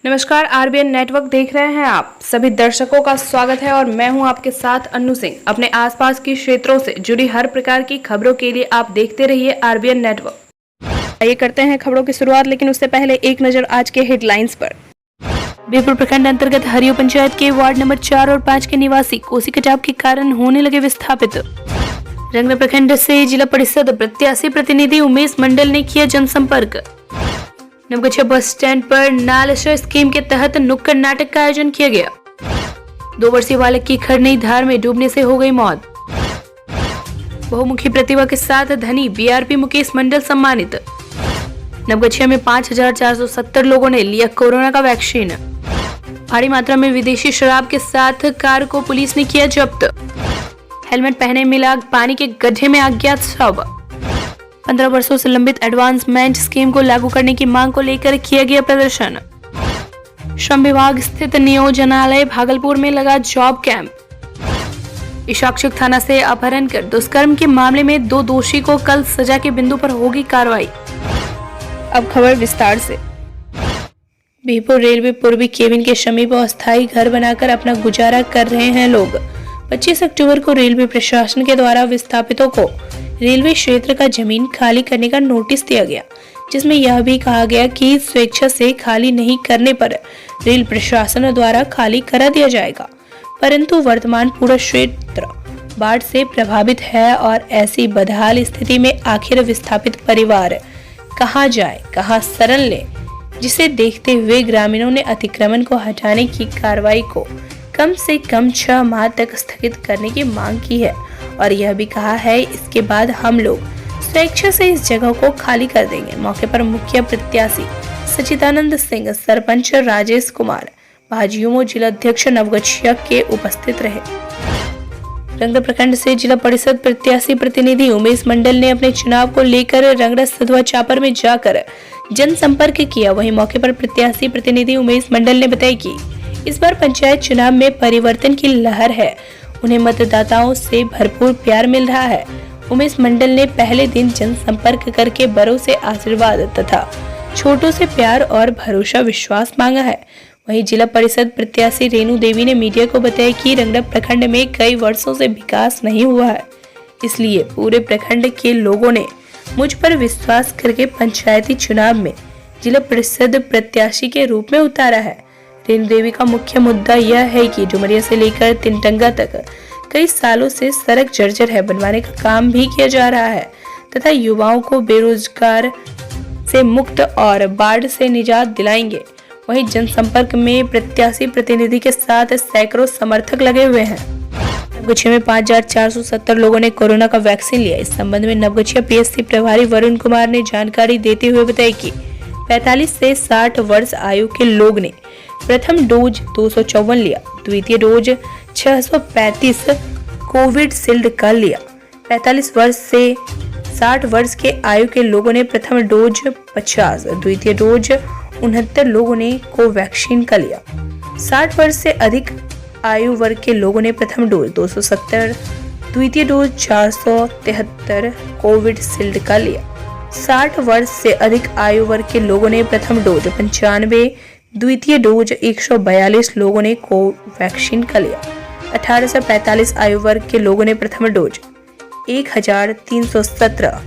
नमस्कार, RBN network देख रहे हैं आप सभी दर्शकों का स्वागत है और मैं हूं आपके साथ अन्नू सिंह। अपने आसपास के क्षेत्रों से जुड़ी हर प्रकार की खबरों के लिए आप देखते रहिए आरबीएन नेटवर्क। आइए करते हैं खबरों की शुरुआत, लेकिन उससे पहले एक नजर आज के हेडलाइंस पर। बीरपुर प्रखंड अंतर्गत हरियो पंचायत के वार्ड नंबर 4 और 5 के निवासी कोसी कटाव के कारण होने लगे विस्थापित। रंगना प्रखंड से जिला परिषद प्रत्याशी प्रतिनिधि उमेश मंडल ने किया जनसंपर्क। नवगछिया बस स्टैंड पर नालशा स्कीम के तहत नुक्कड़ नाटक का आयोजन किया गया। 2 वर्षीय बालक की खरनई धार में डूबने से हो गई मौत। बहुमुखी प्रतिभा के साथ धनी बीआरपी मुकेश मंडल सम्मानित। नवगछिया में 5470 लोगों ने लिया कोरोना का वैक्सीन। भारी मात्रा में विदेशी शराब के साथ कार को पुलिस ने किया जब्त। हेलमेट पहने मिला पानी के गड्ढे में अज्ञात शव। 15 वर्षों से लंबित एडवांसमेंट स्कीम को लागू करने की मांग को लेकर किया गया प्रदर्शन। श्रम विभाग स्थित नियोजनालय भागलपुर में लगा जॉब कैंप। इशाकचक थाना से अपहरण कर दुष्कर्म के मामले में 2 दोषी को कल सजा के बिंदु पर होगी कार्रवाई। अब खबर विस्तार से। बीरपुर रेलवे पूर्वी केबिन के समीप अस्थायी घर बनाकर अपना गुजारा कर रहे हैं लोग। 25 अक्टूबर को रेलवे प्रशासन के द्वारा विस्थापितों को रेलवे क्षेत्र का जमीन खाली करने का नोटिस दिया गया, जिसमें यह भी कहा गया कि स्वेच्छा से खाली नहीं करने पर रेल प्रशासन द्वारा खाली करा दिया जाएगा। परंतु वर्तमान पूरा क्षेत्र बाढ़ से प्रभावित है और ऐसी बदहाल स्थिति में आखिर विस्थापित परिवार कहां जाए, कहां शरण ले, जिसे देखते हुए ग्रामीणों ने अतिक्रमण को हटाने की कार्रवाई को कम से कम 6 माह तक स्थगित करने की मांग की है और यह भी कहा है इसके बाद हम लोग स्वेच्छा से इस जगह को खाली कर देंगे। मौके पर मुखिया प्रत्याशी सचिदानंद सिंह, सरपंच राजेश कुमार, भाजयुमो जिला अध्यक्ष नवगछिया के उपस्थित रहे। रंगना प्रखंड से जिला परिषद प्रत्याशी प्रतिनिधि उमेश मंडल ने अपने चुनाव को लेकर रंगना सधुआ चापर में जाकर जनसंपर्क किया। वहीं मौके पर प्रत्याशी प्रतिनिधि उमेश मंडल ने बताया कि इस बार पंचायत चुनाव में परिवर्तन की लहर है, उन्हें मतदाताओं से भरपूर प्यार मिल रहा है। उमेश मंडल ने पहले दिन जनसंपर्क करके बड़ों से आशीर्वाद तथा छोटों से प्यार और भरोसा विश्वास मांगा है। वहीं जिला परिषद प्रत्याशी रेणु देवी ने मीडिया को बताया कि रंगना प्रखंड में कई वर्षों से विकास नहीं हुआ है, इसलिए पूरे प्रखंड के लोगों ने मुझ पर विश्वास करके पंचायती चुनाव में जिला परिषद प्रत्याशी के रूप में उतारा है। रेणु देवी का मुख्य मुद्दा यह है कि डुमरिया से लेकर तिनटंगा तक कई सालों से सड़क जर्जर है, बनवाने का काम भी किया जा रहा है तथा युवाओं को बेरोजगार से मुक्त और बाढ़ से निजात दिलाएंगे। वहीं जनसंपर्क में प्रत्याशी प्रतिनिधि के साथ सैकड़ों समर्थक लगे हुए हैं। नवगछिया में 5470 लोगों ने कोरोना का वैक्सीन लिया। इस संबंध में नवगछिया पीएससी प्रभारी वरुण कुमार ने जानकारी देते हुए बताया कि 45 से 60 वर्ष आयु के लोग ने प्रथम डोज 254 लिया, द्वितीय डोज 635 कोविड शील्ड का लिया। 45 वर्ष से 60 वर्ष के आयु के लोगों ने प्रथम डोज 50, द्वितीय डोज 69 लोगों ने कोवैक्सीन का लिया। 60 वर्ष से अधिक आयु वर्ग के लोगों ने प्रथम डोज 270, द्वितीय डोज 473 कोविड शील्ड का लिया। 60 वर्ष से अधिक आयु वर्ग के लोगों ने प्रथम डोज 95, द्वितीय डोज 142 लोगों ने कोवैक्सीन का लिया। 18 से 45 आयु वर्ग के लोगों ने प्रथम डोज 1317,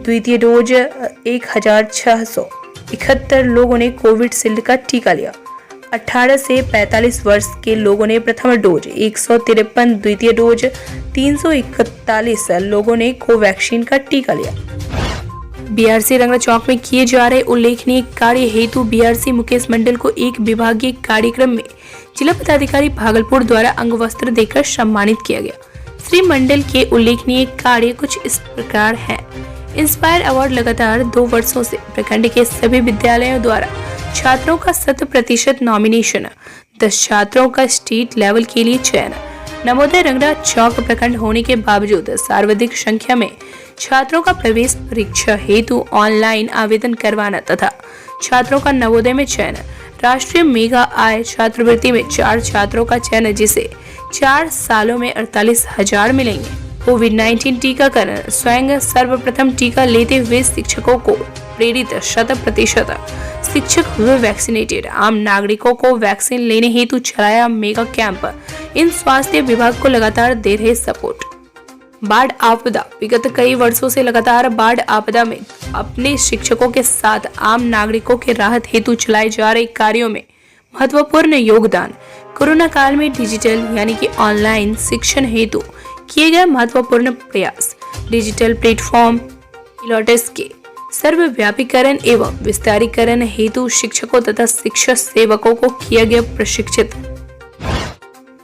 द्वितीय डोज 1671 लोगों ने कोविड शील्ड का टीका लिया। 18 से 45 वर्ष के लोगों ने प्रथम डोज 153, द्वितीय डोज 341 लोगों ने कोवैक्सीन का टीका लिया। बीआरसी रंगना चौक में किए जा रहे उल्लेखनीय कार्य हेतु बीआरसी मुकेश मंडल को एक विभागीय कार्यक्रम में जिला पदाधिकारी भागलपुर द्वारा अंगवस्त्र देकर सम्मानित किया गया। श्री मंडल के उल्लेखनीय कार्य कुछ इस प्रकार हैं। इंस्पायर अवार्ड लगातार 2 वर्षों से प्रखंड के सभी विद्यालयों द्वारा छात्रों का 100% नॉमिनेशन, 10 छात्रों का स्टेट लेवल के लिए चयन। नवोदय रंगना चौक प्रखंड होने के बावजूद सर्वाधिक संख्या में छात्रों का प्रवेश परीक्षा हेतु ऑनलाइन आवेदन करवाना तथा छात्रों का नवोदय में चयन। राष्ट्रीय मेगा आय छात्रवृत्ति में 4 छात्रों का चयन, जिसे 4 सालों में 48,000 मिलेंगे। कोविड-19 टीकाकरण, स्वयं सर्वप्रथम टीका लेते हुए शिक्षकों को प्रेरित 100% शिक्षक हुए वैक्सीनेटेड। आम नागरिकों को वैक्सीन लेने हेतु चलाया मेगा कैंप। इन स्वास्थ्य विभाग को लगातार दे रहे सपोर्ट। बाढ़ आपदा। विगत कई वर्षों से लगातार बाढ़ आपदा में अपने शिक्षकों के साथ आम नागरिकों के राहत हेतु चलाए जा रहे कार्यों में महत्वपूर्ण योगदान। कोरोना काल में डिजिटल यानी कि ऑनलाइन शिक्षण हेतु किए गए महत्वपूर्ण प्रयास। डिजिटल प्लेटफॉर्म पिलोट्स के सर्वव्यापीकरण एवं विस्तारीकरण हेतु शिक्षकों तथा शिक्षक सेवकों को किया गया प्रशिक्षित।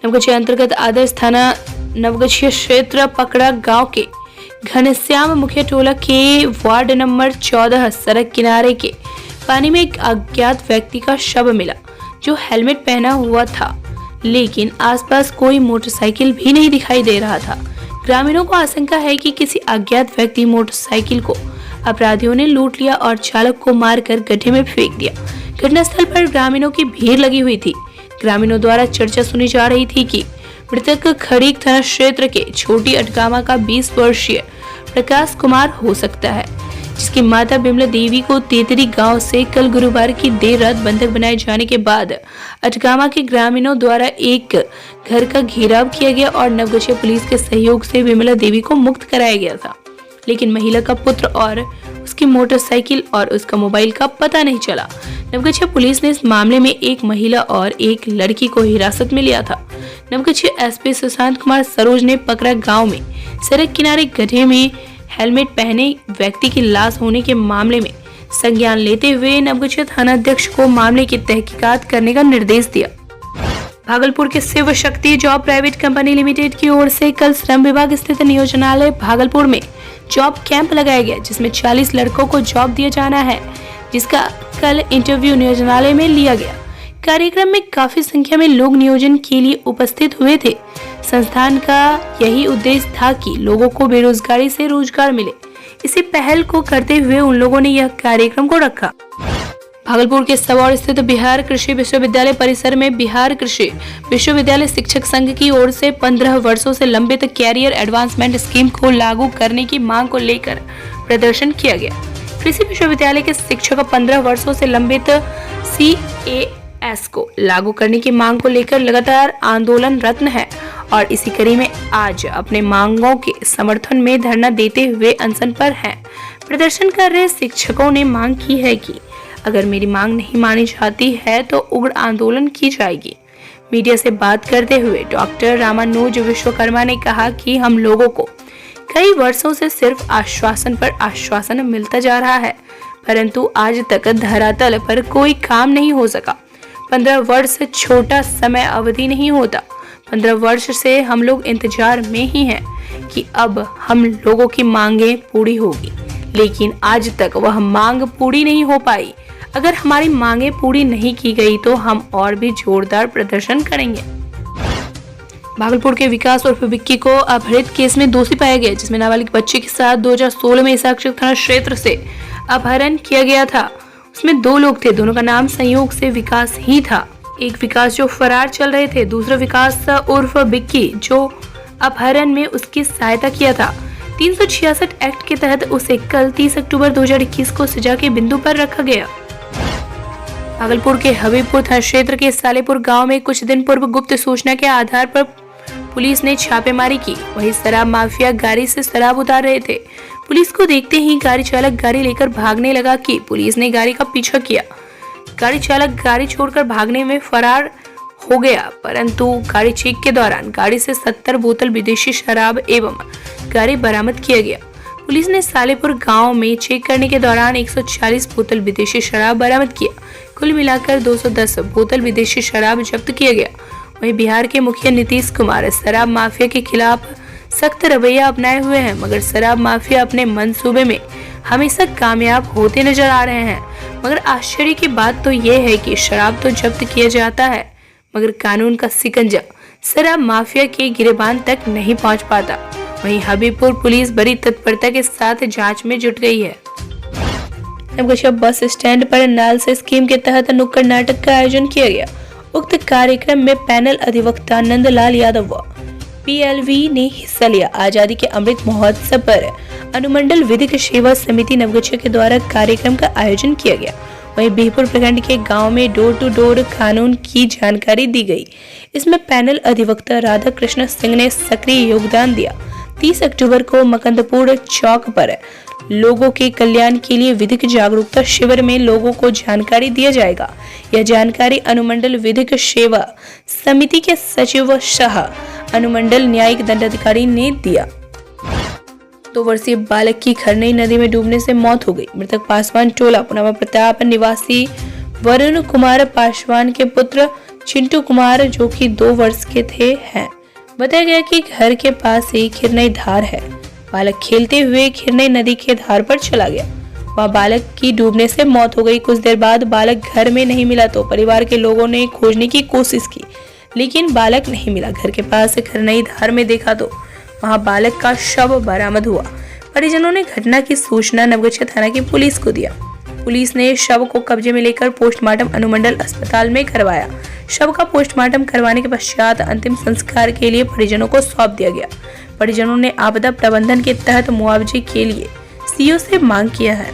नवगछिया अंतर्गत आदर्श थाना नवगछिया क्षेत्र पकड़ा गांव के घनश्याम मुखिया टोला के वार्ड नंबर 14 सड़क किनारे के पानी में एक अज्ञात व्यक्ति का शव मिला, जो हेलमेट पहना हुआ था, लेकिन आसपास कोई मोटरसाइकिल भी नहीं दिखाई दे रहा था। ग्रामीणों को आशंका है कि किसी अज्ञात व्यक्ति मोटरसाइकिल को अपराधियों ने लूट लिया और चालक को मारकर गड्ढे में फेंक दिया। घटनास्थल पर ग्रामीणों की भीड़ लगी हुई थी। ग्रामीणों द्वारा चर्चा सुनी जा रही थी कि मृतक खड़ीक थाना क्षेत्र के छोटी अटगामा का 20 वर्षीय प्रकाश कुमार हो सकता है, जिसकी माता बिमला देवी को तेतरी गांव से कल गुरुवार की देर रात बंधक बनाए जाने के बाद अटगामा के ग्रामीणों द्वारा एक घर का घेराव किया गया और नवगछिया पुलिस के सहयोग से बिमला देवी को मुक्त कराया गया था, लेकिन महिला का पुत्र और उसकी मोटरसाइकिल और उसका मोबाइल का पता नहीं चला। नवगछिया पुलिस ने इस मामले में एक महिला और एक लड़की को हिरासत में लिया था। नवगछिया एसपी सुशांत कुमार सरोज ने पकड़ा गांव में सड़क किनारे गड्ढे में हेलमेट पहने व्यक्ति की लाश होने के मामले में संज्ञान लेते हुए नवगछिया थाना अध्यक्ष को मामले की तहकीकात करने का निर्देश दिया। भागलपुर के Shiv Shakti job private company limited की ओर से कल श्रम विभाग स्थित नियोजनालय भागलपुर में जॉब कैंप लगाया गया, जिसमें 40 लड़कों को जॉब दिया जाना है, जिसका कल इंटरव्यू नियोजनालय में लिया गया। कार्यक्रम में काफी संख्या में लोग नियोजन के लिए उपस्थित हुए थे। संस्थान का यही उद्देश्य था कि लोगों को बेरोजगारी से रोजगार मिले। इसी पहल को करते हुए उन लोगों ने यह कार्यक्रम को रखा। भागलपुर के सबौर स्थित बिहार कृषि विश्वविद्यालय परिसर में बिहार कृषि विश्वविद्यालय शिक्षक संघ की ओर से 15 वर्षों से लंबित कैरियर एडवांसमेंट स्कीम को लागू करने की मांग को लेकर प्रदर्शन किया गया। कृषि विश्वविद्यालय के शिक्षक 15 वर्षों से लंबित CAS को लागू करने की मांग को लेकर लगातार आंदोलनरत है और इसी कड़ी में आज अपने मांगों के समर्थन में धरना देते हुए अनशन पर हैं। प्रदर्शन कर रहे शिक्षकों ने मांग की है कि अगर मेरी मांग नहीं मानी जाती है तो उग्र आंदोलन की जाएगी। मीडिया से बात करते हुए डॉक्टर रामानुज विश्वकर्मा ने कहा कि हम लोगों को कई वर्षों से सिर्फ आश्वासन पर आश्वासन मिलता जा रहा है, परंतु आज तक धरातल पर कोई काम नहीं हो सका। 15 वर्ष छोटा समय अवधि नहीं होता। 15 वर्ष से हम लोग इंतजार में ही हैं कि अब हम लोगों की मांगे पूरी होगी, लेकिन आज तक वह मांग पूरी नहीं हो पाई। अगर हमारी मांगे पूरी नहीं की गई तो हम और भी जोरदार प्रदर्शन करेंगे। भागलपुर के विकास उर्फ विक्की को अपहरित केस में दोषी पाया गया, जिसमें नाबालिग बच्चे के साथ 2016 में इसाक्षक थाना क्षेत्र से अपहरण किया गया था। उसमें 2 लोग थे, दोनों का नाम संयोग से विकास ही था। एक विकास जो फरार चल रहे थे, दूसरा विकास उर्फ विक्की जो अपहरण में उसकी सहायता किया था। 366 एक्ट के तहत उसे कल 30 अक्टूबर 2021 को सजा के बिंदु पर रखा गया। भागलपुर के हबीबपुर थाना क्षेत्र के सालेपुर गांव में कुछ दिन पूर्व गुप्त सूचना के आधार पर पुलिस ने छापेमारी की। वही शराब माफिया गाड़ी से शराब उतार रहे थे। पुलिस को देखते ही गाड़ी चालक गाड़ी लेकर भागने लगा कि पुलिस ने गाड़ी का पीछा किया। गाड़ी चालक गाड़ी छोड़कर भागने में फरार हो गया, परंतु गाड़ी चेक के दौरान गाड़ी से 70 बोतल विदेशी शराब एवं गाड़ी बरामद किया गया। पुलिस ने सालेपुर गांव में चेक करने के दौरान 140 बोतल विदेशी शराब बरामद किया। कुल मिलाकर 210 बोतल विदेशी शराब जब्त किया गया। वहीं बिहार के मुखिया नीतीश कुमार शराब माफिया के खिलाफ सख्त रवैया अपनाए हुए हैं, मगर शराब माफिया अपने मंसूबे में हमेशा कामयाब होते नजर आ रहे हैं। मगर आश्चर्य की बात तो यह है कि शराब तो जब्त किया जाता है, मगर कानून का शिकंजा शराब माफिया के गिरेबान तक नहीं पहुंच पाता। वहीं हबीबपुर पुलिस बड़ी तत्परता के साथ जांच में जुट गई है। नवगछिया बस स्टैंड पर नाल से स्कीम के तहत नुक्कड़ नाटक का आयोजन किया गया। उक्त कार्यक्रम में पैनल अधिवक्ता नंदलाल यादव व पीएलवी ने हिस्सा लिया। आजादी के अमृत महोत्सव पर अनुमंडल विधिक सेवा समिति नवगछिया के द्वारा कार्यक्रम का आयोजन किया गया। वहीं बिहपुर प्रखंड के गांव में डोर टू डोर कानून की जानकारी दी गई। इसमें पैनल अधिवक्ता राधा कृष्ण सिंह ने सक्रिय योगदान दिया। 30 अक्टूबर को मकंदपुर चौक पर लोगों के कल्याण के लिए विधिक जागरूकता शिविर में लोगों को जानकारी दिया जाएगा। यह जानकारी अनुमंडल विधिक सेवा समिति के सचिव शाह अनुमंडल न्यायिक दंडाधिकारी ने दिया। 2 वर्षीय बालक की खरनई नदी में डूबने से मौत हो गई। मृतक पासवान टोला पुनावा प्रताप निवासी वरुण कुमार पासवान के पुत्र चिंटू कुमार जो कि 2 वर्ष के थे हैं। बताया गया कि घर के पास ही खिरनई धार है। बालक खेलते हुए खिरनई नदी के धार पर चला गया। वहाँ बालक की डूबने से मौत हो गई। कुछ देर बाद बालक घर में नहीं मिला तो परिवार के लोगों ने खोजने की कोशिश की, लेकिन बालक नहीं मिला। घर के पास खिरनई धार में देखा तो वहाँ बालक का शव बरामद हुआ। परिजनों ने घटना की सूचना नवगछिया थाना की पुलिस को दिया। पुलिस ने शव को कब्जे में लेकर पोस्टमार्टम अनुमंडल अस्पताल में करवाया। शव का पोस्टमार्टम करवाने के पश्चात अंतिम संस्कार के लिए परिजनों को सौंप दिया गया। परिजनों ने आपदा प्रबंधन के तहत मुआवजे के लिए सीओ से मांग किया है।